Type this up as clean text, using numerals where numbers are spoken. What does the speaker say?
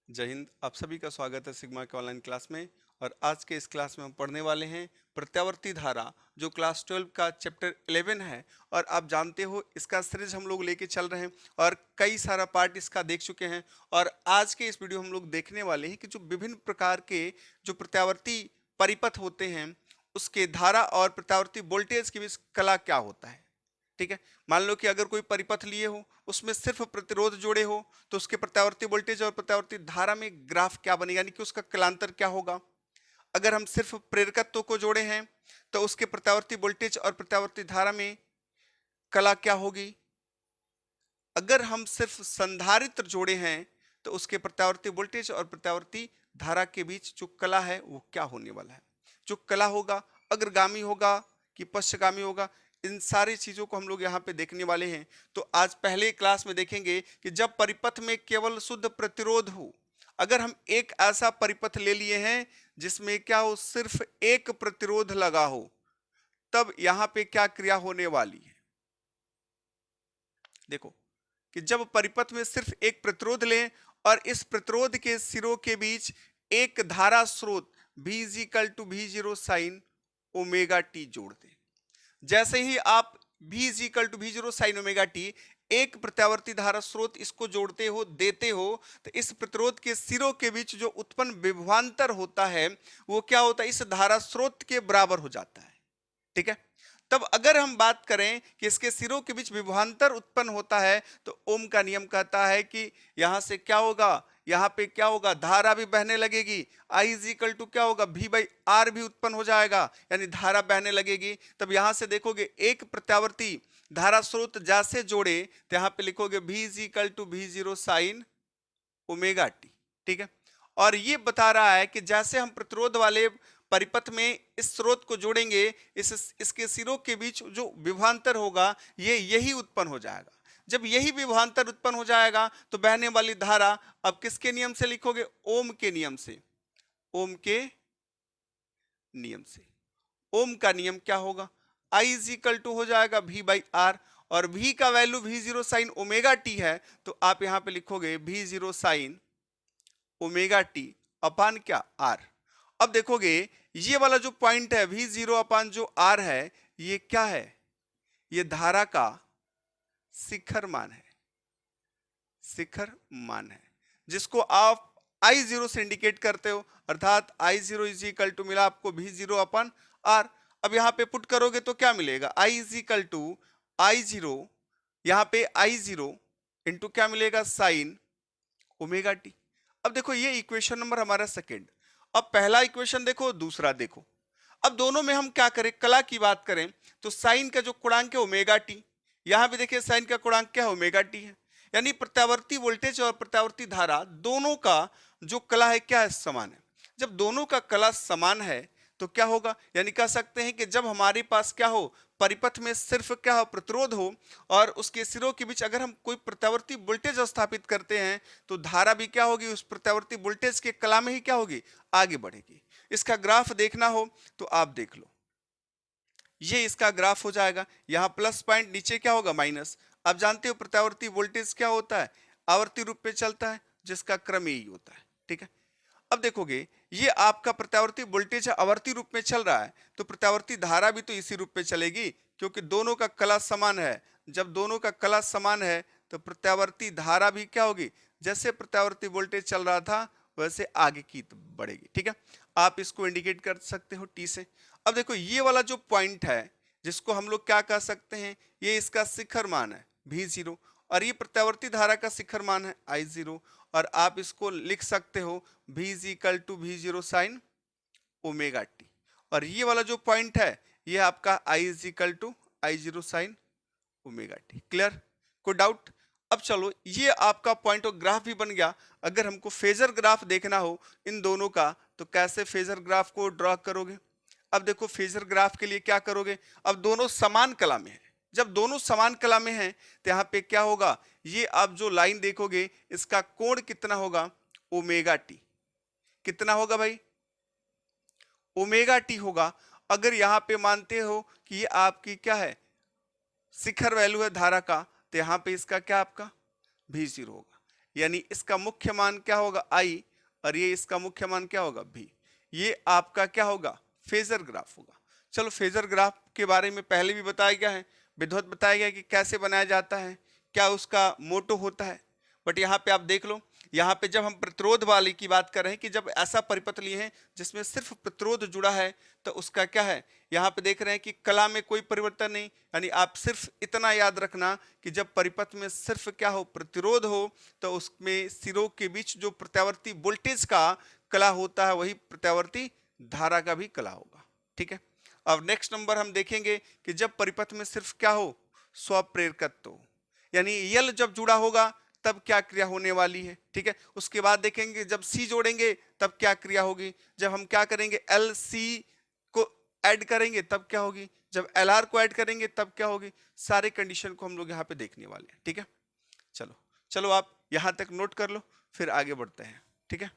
जय हिंद। आप सभी का स्वागत है सिग्मा के ऑनलाइन क्लास में। और आज के इस क्लास में हम पढ़ने वाले हैं प्रत्यावर्ती धारा, जो क्लास 12 का चैप्टर 11 है। और आप जानते हो इसका सीरीज हम लोग लेके चल रहे हैं और कई सारा पार्ट इसका देख चुके हैं। और आज के इस वीडियो हम लोग देखने वाले हैं कि जो विभिन्न प्रकार के जो प्रत्यावर्ती परिपथ होते हैं, उसके धारा और प्रत्यावर्ती वोल्टेज के बीच कला क्या होता है। ठीक है, मान लो कि अगर कोई परिपथ लिए हो, उसमें सिर्फ प्रतिरोध जोड़े हो, तो उसके प्रत्यावर्ती वोल्टेज और प्रत्यावर्ती धारा में ग्राफ क्या बनेगा, यानी कि उसका कलांतर क्या होगा। अगर हम सिर्फ प्रेरकत्व को जोड़े हैं तो उसके प्रत्यावर्ती वोल्टेज और प्रत्यावर्ती धारा में कला क्या होगी। अगर हम सिर्फ संधारित्र जोड़े हैं तो उसके प्रत्यावर्ती वोल्टेज और प्रत्यावर्ती धारा के बीच जो कला है वो क्या होने वाला है। जो कला होगा, अग्रगामी होगा कि पश्चगामी होगा, इन सारी चीजों को हम लोग यहाँ पे देखने वाले हैं। तो आज पहले क्लास में देखेंगे कि जब परिपथ में केवल शुद्ध प्रतिरोध हो, अगर हम एक ऐसा परिपथ ले लिए हैं जिसमें क्या हो, सिर्फ एक प्रतिरोध लगा हो, तब यहाँ पे क्या क्रिया होने वाली है। देखो कि जब परिपथ में सिर्फ एक प्रतिरोध लें और इस प्रतिरोध के सिरों के बीच एक धारा स्रोत V is equal to V0 sine omega t जोड़ दें। जैसे ही आप V is equal to V0 sine omega t एक प्रत्यावर्ती धारा स्रोत इसको जोड़ते हो, देते हो, तो इस प्रतिरोध के सिरों के बीच जो उत्पन्न विभवांतर होता है वो क्या होता है, इस धारा स्रोत के बराबर हो जाता है। ठीक है, तब अगर हम बात करें कि इसके सिरों के बीच विभवांतर उत्पन्न होता है तो ओम का नियम कहता है कि यहां से क्या होगा, यहाँ पे क्या होगा, धारा भी बहने लगेगी। आई इज इक्वल टू क्या होगा, V बाई आर भी उत्पन्न हो जाएगा, यानी धारा बहने लगेगी। तब यहां से देखोगे एक प्रत्यावर्ती धारा स्रोत जैसे जोड़े तो यहाँ पे लिखोगे V is equal to V0 sine omega t. ठीक है, और ये बता रहा है कि जैसे हम प्रतिरोध वाले परिपथ में इस स्रोत को जोड़ेंगे, इसके सिरों के बीच जो विभवांतर होगा ये यही उत्पन्न हो जाएगा। जब यही विभवांतर उत्पन्न हो जाएगा तो बहने वाली धारा अब किसके नियम से लिखोगे, ओम के नियम से। ओम के नियम से ओम का नियम क्या होगा, आई इज इक्वल टू हो जाएगा V बाई आर, और V का value V0 sine omega T है, तो आप यहां पे लिखोगे V0 sine omega T upon क्या, आर। अब देखोगे ये वाला जो पॉइंट है V0 अपान जो आर है, ये क्या है, ये धारा का शिखर मान है। शिखर मान है जिसको आप I0 से इंडिकेट करते हो, अर्थात I0 इज इक्वल टू मिला आपको V0 अपन आर। अब यहाँ पे पुट करोगे तो क्या मिलेगा, I is equal to I0, यहाँ पे I0 इंटू क्या मिलेगा, साइन ओमेगा टी। अब देखो ये इक्वेशन नंबर हमारा सेकेंड। अब पहला इक्वेशन देखो, दूसरा देखो। अब दोनों में हम क्या करें, कला की बात करें तो साइन का जो गुणांक है ओमेगा टी, यहां भी देखिए साइन का गुणांक क्या है, ओमेगा टी है। यानी प्रत्यावर्ती वोल्टेज और प्रत्यावर्ती धारा दोनों का जो कला है क्या है, समान है। जब दोनों का कला समान है तो क्या होगा, यानी कह सकते हैं कि जब हमारे पास क्या हो, परिपथ में सिर्फ क्या हो, प्रतिरोध हो, और उसके सिरों के बीच अगर हम कोई प्रत्यावर्ती वोल्टेज स्थापित करते हैं तो धारा भी क्या होगी, उस प्रत्यावर्ती वोल्टेज के कला में ही क्या होगी, आगे बढ़ेगी। इसका ग्राफ देखना हो तो आप देख लो, ये इसका ग्राफ हो जाएगा, यहाँ प्लस पॉइंट, नीचे क्या होगा, माइनस। आप जानते हो प्रत्यावर्ती वोल्टेज क्या होता है, आवर्ती रूप में चलता है, जिसका क्रम यही होता है। ठीक है, अब देखोगे ये आपका प्रत्यावर्ती वोल्टेज आवर्ती रूप में चल रहा है, तो प्रत्यावर्ती धारा भी तो इसी रूप में चलेगी, क्योंकि दोनों का कला समान है। जब दोनों का कला समान है तो प्रत्यावर्ती धारा भी क्या होगी, जैसे प्रत्यावर्ती वोल्टेज चल रहा था वैसे आगे की बढ़ेगी। ठीक है, आप इसको इंडिकेट कर सकते हो टी से। अब देखो ये वाला जो पॉइंट है जिसको हम लोग क्या कह सकते हैं, ये इसका शिखर मान है V0, और ये प्रत्यावर्ती धारा का शिखर मान है I0, और आप इसको लिख सकते हो V is equal to V0 sine omega t. और ये वाला जो पॉइंट है ये आपका I is equal to I0 sine omega t. Clear, कोई डाउट। अब चलो ये आपका पॉइंट और ग्राफ भी बन गया। अगर हमको फेजर ग्राफ देखना हो इन दोनों का तो कैसे फेजर ग्राफ को ड्रॉ करोगे। अब देखो फेजर ग्राफ के लिए क्या करोगे, अब दोनों समान कला में है। जब दोनों समान कला में हैं तो यहाँ पे क्या होगा, ये आप जो लाइन देखोगे इसका कोण कितना होगा, ओमेगा टी। कितना होगा भाई, ओमेगा टी होगा। अगर यहाँ पे मानते हो कि ये आपकी क्या है, शिखर वैल्यू है धारा का, तो यहाँ पे इसका क्या आपका V0 होगा। यानी इसका मुख्य मान क्या होगा I, और ये इसका मुख्य मान क्या होगा V। ये आपका क्या होगा, फेजर ग्राफ होगा। चलो फेजर ग्राफ के बारे में पहले भी बताया गया है, विधिवत बताया गया कि कैसे बनाया जाता है, क्या उसका मोटो होता है। बट यहाँ पे आप देख लो, यहाँ पे जब हम प्रतिरोध वाले की बात कर रहे हैं कि जब ऐसा परिपथ लिए हैं जिसमें सिर्फ प्रतिरोध जुड़ा है, तो उसका क्या है, यहाँ पे देख रहे हैं कि कला में कोई परिवर्तन नहीं। यानी आप सिर्फ इतना याद रखना कि जब परिपथ में सिर्फ क्या हो, प्रतिरोध हो, तो उसमें सिरों के बीच जो प्रत्यावर्ती वोल्टेज का कला होता है वही प्रत्यावर्ती धारा का भी कला होगा। ठीक है। अब नेक्स्ट नंबर हम देखेंगे कि जब परिपथ में सिर्फ क्या हो, स्वप्रेरकत्व हो, यानी यल जब जुड़ा होगा तब क्या क्रिया होने वाली है। ठीक है। उसके बाद देखेंगे जब सी जोड़ेंगे तब क्या क्रिया होगी, जब हम क्या करेंगे एल सी को ऐड करेंगे तब क्या होगी, जब एल आर को ऐड करेंगे तब क्या होगी। सारे कंडीशन को हम लोग यहाँ पे देखने वाले हैं। ठीक है। चलो चलो आप यहाँ तक नोट कर लो, फिर आगे बढ़ते हैं। ठीक है।